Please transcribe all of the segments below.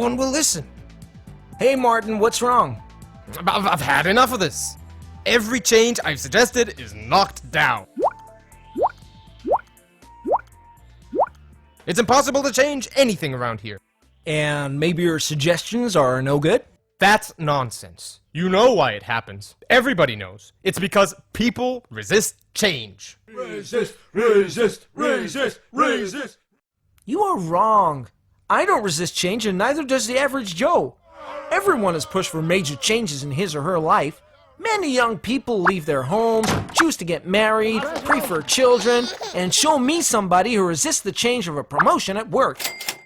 one will listen. Hey Martin, what's wrong? I've had enough of this. Every change I've suggested is knocked down. It's impossible to change anything around here. And maybe your suggestions are no good? That's nonsense. You know why it happens. Everybody knows. It's because people resist change. Resist, resist, resist, resist. You are wrong. I don't resist change, and neither does the average Joe. Everyone has pushed for major changes in his or her life. Many young people leave their homes, choose to get married, prefer children, and show me somebody who resists the change of a promotion at work.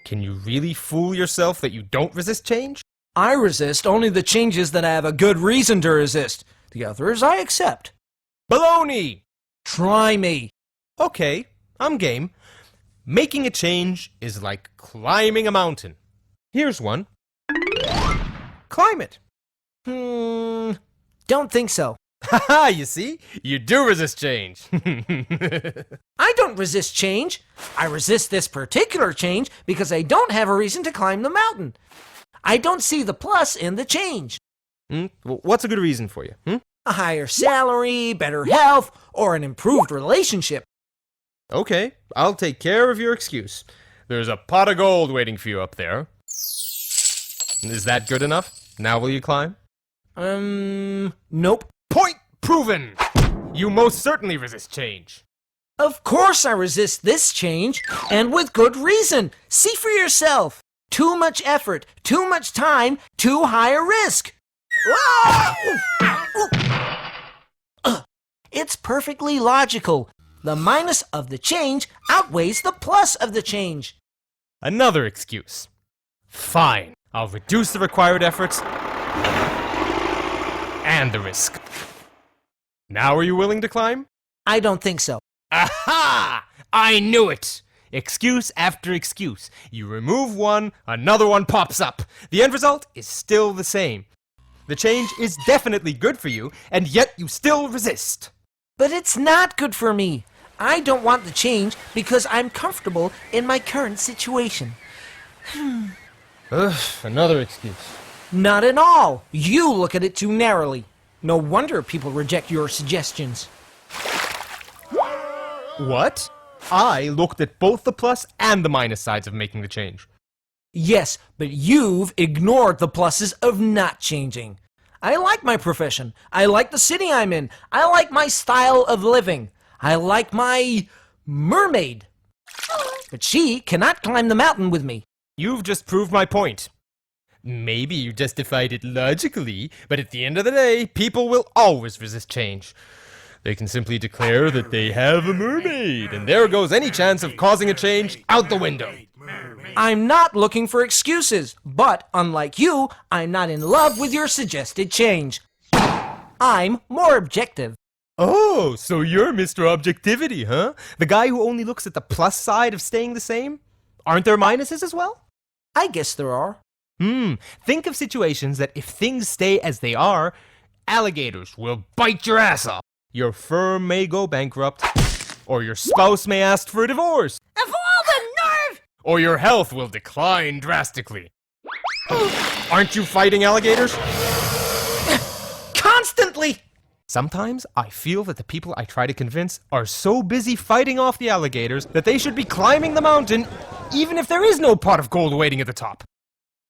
Can you really fool yourself that you don't resist change? I resist only the changes that I have a good reason to resist. The others I accept. Baloney! Try me. Okay, I'm game. Making a change is like climbing a mountain. Here's one. Climb it. Don't think so. Haha, you see? You do resist change. I don't resist change. I resist this particular change because I don't have a reason to climb the mountain. I don't see the plus in the change. Well, what's a good reason for you? A higher salary, better health, or an improved relationship. Okay, I'll take care of your excuse. There's a pot of gold waiting for you up there. Is that good enough? Now will you climb? Nope. Point proven! You most certainly resist change. Of course I resist this change, and with good reason. See for yourself. Too much effort, too much time, too high a risk. It's perfectly logical. The minus of the change outweighs the plus of the change. Another excuse. Fine, I'll reduce the required efforts and the risk. Now are you willing to climb? I don't think so. Aha! I knew it! Excuse after excuse. You remove one, another one pops up. The end result is still the same. The change is definitely good for you, and yet you still resist. But it's not good for me. I don't want the change because I'm comfortable in my current situation. Another excuse. Not at all. You look at it too narrowly. No wonder people reject your suggestions. What? I looked at both the plus and the minus sides of making the change. Yes, but you've ignored the pluses of not changing. I like my profession. I like the city I'm in. I like my style of living. I like my mermaid. But she cannot climb the mountain with me. You've just proved my point. Maybe you justified it logically, but at the end of the day, people will always resist change. They can simply declare that they have a mermaid, and there goes any chance of causing a change out the window. I'm not looking for excuses, but unlike you, I'm not in love with your suggested change. I'm more objective. Oh, so you're Mr. Objectivity, huh? The guy who only looks at the plus side of staying the same? Aren't there minuses as well? I guess there are. Think of situations that if things stay as they are, alligators will bite your ass off. Your firm may go bankrupt, or your spouse may ask for a divorce. And for all the nerve! Or your health will decline drastically. Aren't you fighting alligators? Constantly! Sometimes I feel that the people I try to convince are so busy fighting off the alligators that they should be climbing the mountain even if there is no pot of gold waiting at the top.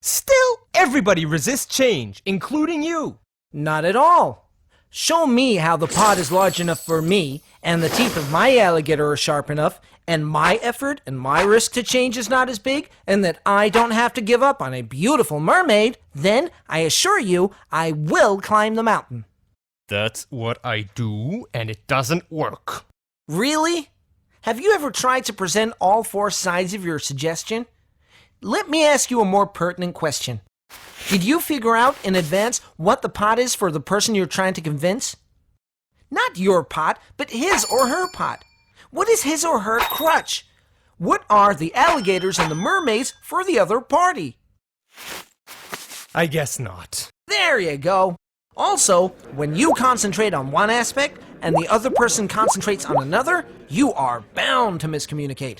Still, everybody resists change, including you. Not at all. Show me how the pot is large enough for me, and the teeth of my alligator are sharp enough, and my effort and my risk to change is not as big, and that I don't have to give up on a beautiful mermaid, then, I assure you, I will climb the mountain. That's what I do, and it doesn't work. Really? Have you ever tried to present all four sides of your suggestion? Let me ask you a more pertinent question. Did you figure out in advance what the pot is for the person you're trying to convince? Not your pot, but his or her pot. What is his or her crutch? What are the alligators and the mermaids for the other party? I guess not. There you go. Also, when you concentrate on one aspect and the other person concentrates on another, you are bound to miscommunicate.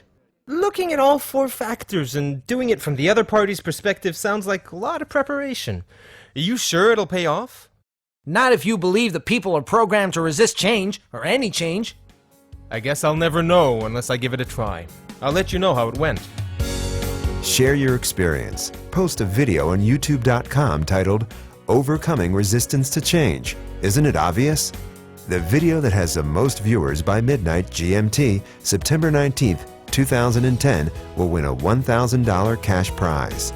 Looking at all four factors and doing it from the other party's perspective sounds like a lot of preparation. Are you sure it'll pay off? Not if you believe that people are programmed to resist change, or any change. I guess I'll never know unless I give it a try. I'll let you know how it went. Share your experience. Post a video on youtube.com titled Overcoming Resistance to Change. Isn't it obvious? The video that has the most viewers by midnight GMT, September 19th, 2010 will win a $1,000 cash prize.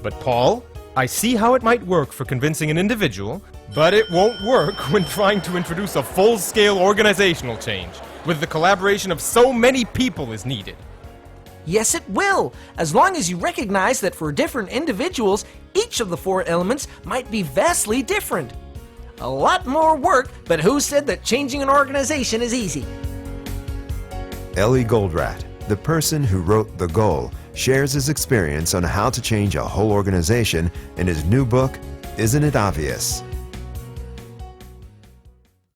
But Paul, I see how it might work for convincing an individual, but it won't work when trying to introduce a full-scale organizational change, with the collaboration of so many people is needed. Yes, it will, as long as you recognize that for different individuals, each of the four elements might be vastly different. A lot more work, but who said that changing an organization is easy? Goldratt, the person who wrote The Goal, shares his experience on how to change a whole organization in his new book, Isn't It Obvious?